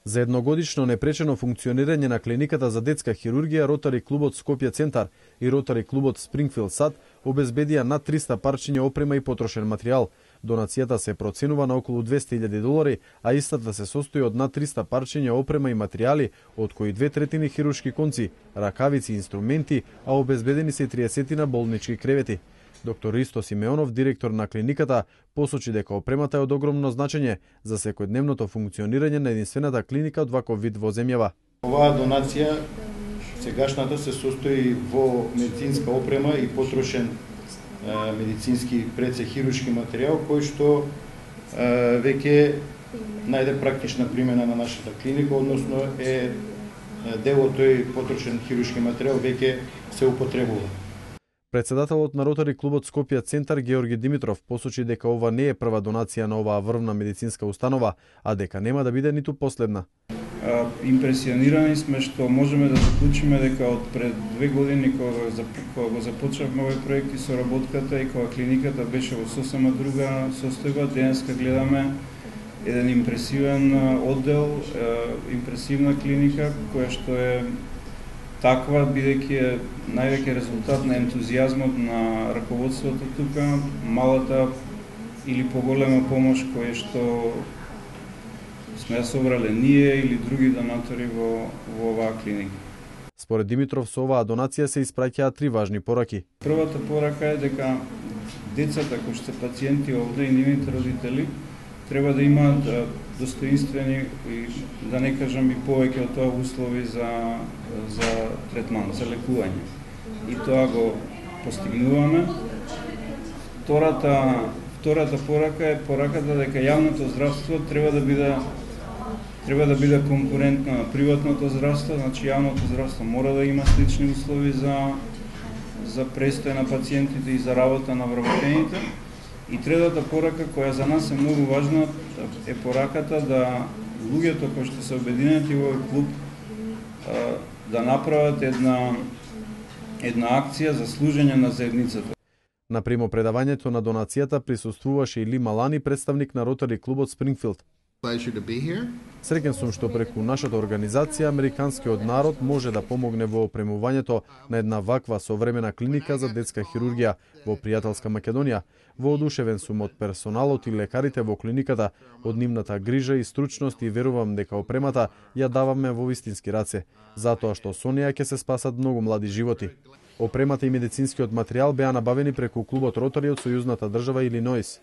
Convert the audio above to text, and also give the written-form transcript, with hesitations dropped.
За едногодишно непречено функционирање на клиниката за детска хирургија, Ротари клубот Скопје Центар и Ротари клубот Спрингфилд Сад обезбедија над 300 парчиња опрема и потрошен материјал. Донацијата се проценува на околу $200,000, а истата се состои од над 300 парчиња опрема и материјали, од кои 2/3 хируршки конци, ракавици и инструменти, а обезбедени се 30 болнички кревети. Доктор Ристо Симеонов, директор на клиниката, посочи дека опремата е од огромно значење за секојдневното функционирање на единствената клиника од ваков вид во земјава. Оваа донација сегашната се состои во медицинска опрема и потрошен медицински хируршки материјал кој што веќе најде практична примена на нашата клиника, односно е дел од тој потрошен хируршки материјал веќе се употребува. Председателот на Ротари клубот Скопје Центар Георги Димитров посочи дека ова не е прва донација на оваа врвна медицинска установа, а дека нема да биде ниту последна. Импресионирани сме што можеме да заклучиме дека од пред 2 години кога го започнавме овој проект и соработката и кога клиниката беше во сосема друга состојба, денеска гледаме еден импресивен оддел, импресивна клиника која што е таква, бидејќи е највеќе резултат на ентузијазмот на раководството тука, малата или поголема помош која што сме ја собрале ние или други донатори во оваа клиника. Според Димитров, со оваа донација се испраќаат 3 важни пораки. Првата порака е дека децата кои што се пациенти овде и нивните родители треба да имаат достоинствени и да не кажам и повеќе од тоа услови за третман, за лекување. И тоа го постигнуваме. Втората порака е пораката дека јавното здравство треба да биде конкурентно на приватното здравство, значи јавното здравство мора да има слични услови за престој на пациентите и за работа на вработените. И третата порака која за нас е многу важна е пораката да луѓето кои што се обединети во овој клуб да направат една акција за служење на заедницата. На примопредавањето на донацијата присуствуваше и Ли Малани, представник на Ротари клубот Спрингфилд. Среќен сум што преку нашата организација американскиот народ може да помогне во опремувањето на една ваква современа клиника за детска хирургија во пријателска Македонија. Воодушевен сум од персоналот и лекарите во клиниката, од нивната грижа и стручност и верувам дека опремата ја даваме во вистински раце, затоа што со неја ќе се спасат многу млади животи. Опремата и медицинскиот материјал беа набавени преку клубот Ротари од сојузната држава Илиноис.